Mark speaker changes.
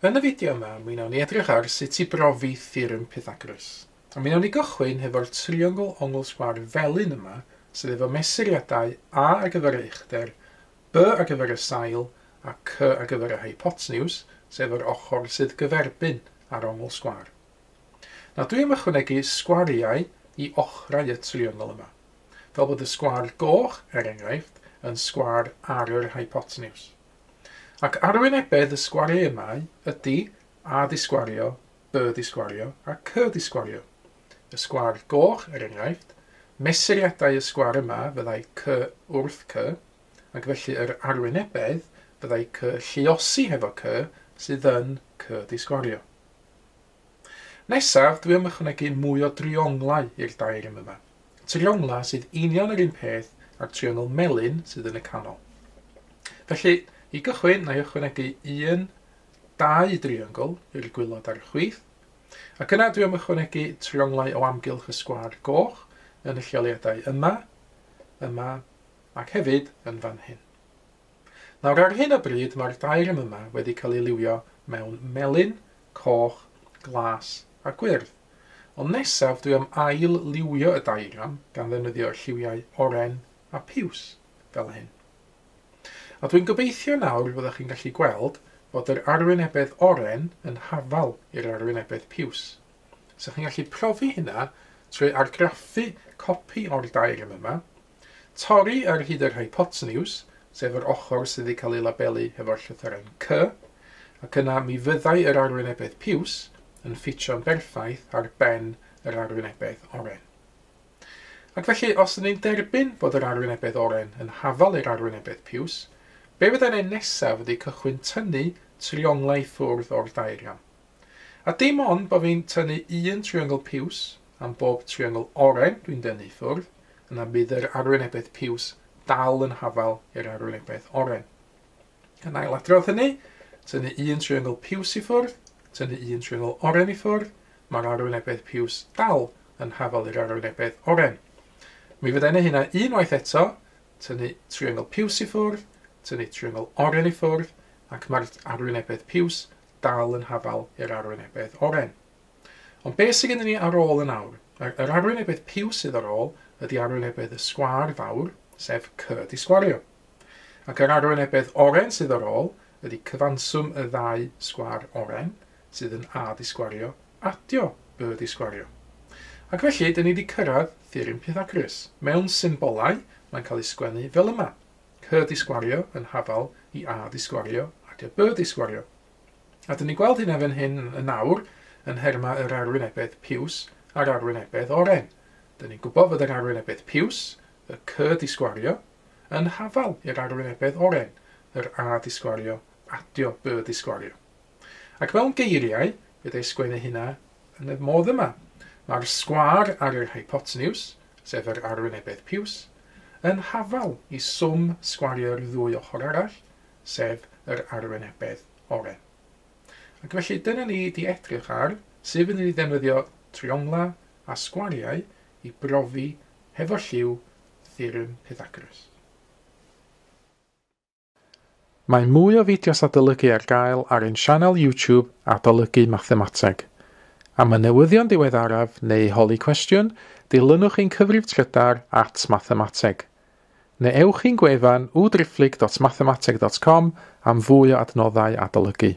Speaker 1: Yn y fideo yma, mi wnawn ni edrych ar sut i brofi theorem Pythagoras. A mi wnawn ni gychwyn hefo'r triongl ongl sgwâr felyn yma, sydd efo mesuriadau A ar gyfer y uchder, B ar gyfer y sail, a C ar gyfer y hypotenuse, sef yr ochr sydd gyferbyn ar ongl sgwâr. Nawr dwi am ychwanegu sgwariau i ochrau y triongl yma, fel bod y sgwâr goch, er enghraifft, yn sgwâr ar yr hypotenuse. Ac arwynebedd y sgwariau yma ydy A di sgwario, B di sgwario a C di sgwario. Y sgwâr goch, er enghraifft, mesuriadau y sgwâr yma fyddai C wrth C, ac felly yr arwynebedd fyddai C lluosi hefo C sydd yn C di sgwario. Nesaf, dwi am ychwanegu mwy o drionglau i'r diagram yma. Triongla sydd union yr un peth a'r triongl melyn sydd yn y canol. Felly, i gychwyn, na i ychwanegu 1, 2 driongl i'r gwylod ar y chwith, ac yna dwi am ychwanegu trionglau o amgylch y sgwâr goch yn y lleoliadau yma, yma, ac hefyd yn fan hyn. Nawr ar hyn o bryd mae'r diagram yma wedi cael ei liwio mewn melyn, coch, glas a gwyrdd. Ond nesaf dwi am ail liwio y diagram gan ddefnyddio lliwiau oren a piws, fel hyn. A dwi'n gobeithio nawr fyddwch chi'n gallu gweld bod yr arwynebedd oren yn hafal i'r arwynebedd piws. So chi'n gallu profi hynna trwy argraffu copi o'r diagram yma, torri ar hyd yr hypotenuse, sef yr ochr sydd wedi cael ei labelu hefo'r llythyren C, ac yna mi fyddai yr arwynebedd piws yn ffitio'n berffaith ar ben yr arwynebedd oren. Ac felly, os ydym ni'n derbyn bod yr arwynebedd oren yn hafal i'r arwynebedd piws, be fyddai'n ei nesaf ydy cychwyn tynnu trionglau ffwrdd o'r diagram. A dim ond bod fi'n tynnu un triongl piws am bob triongl oren dwi'n dynnu ffwrdd, yna bydd yr arwynebedd piws dal yn hafal i'r arwynebedd oren. Yn ail adrodd hynny, tynnu un triongl piws i ffwrdd, tynnu un triongl oren i ffwrdd, mae'r arwynebedd piws dal yn hafal i'r arwynebedd oren. Mi fyddai'n ei hynna unwaith eto, tynnu triongl piws i ffwrdd, tynnu triongl oren i ffwrdd, ac mae'r arwynebedd piws dal yn hafal i'r arwynebedd oren. Ond beth sydd gennym ni ar ôl yn awr? Yr arwynebedd piws sydd ar ôl ydy arwynebedd y sgwâr fawr, sef C di sgwario. Ac yr arwynebedd oren sydd ar ôl ydy cyfanswm y ddau sgwâr oren, sydd yn A di sgwario, adio B di sgwario. Ac felly, dyn ni wedi cyrraedd theorem Pythagoras. Mewn symbolau, mae'n cael ei sgwennu fel yma. C di sgwario yn hafal i A di sgwario ac y B di sgwario. A dyn ni gweld hynna fan hyn yn awr yn nherma yr arwynebedd piws a'r arwynebedd oren. Dyn ni'n gwybod fod yr arwynebedd piws, y C di sgwario, yn hafal i'r arwynebedd oren, yr A di sgwario, adio B di sgwario. Ac mewn geiriau, bydd ei sgwennu hynna yn y modd yma. Mae'r sgwâr ar yr hypotenuse, sef yr arwynebedd piws, yn hafal i swm sgwario'r ddwy ochr arall, sef yr arwynebedd oren. Ac felly dyna ni wedi edrych ar sef yn ei ddefnyddio triongla a sgwariau i brofi hefo lliw theorem Pythagoras. Mae mwy o fideos adolygu ar gael ar ein sianel YouTube Adolygu Mathemateg. Am y newyddion diweddaraf neu holi cwestiwn, dilynwch ein cyfrif trydar @mathemateg. Neu ewch i'n gwefan www.mathemateg.com am fwy o adnoddau adolygu.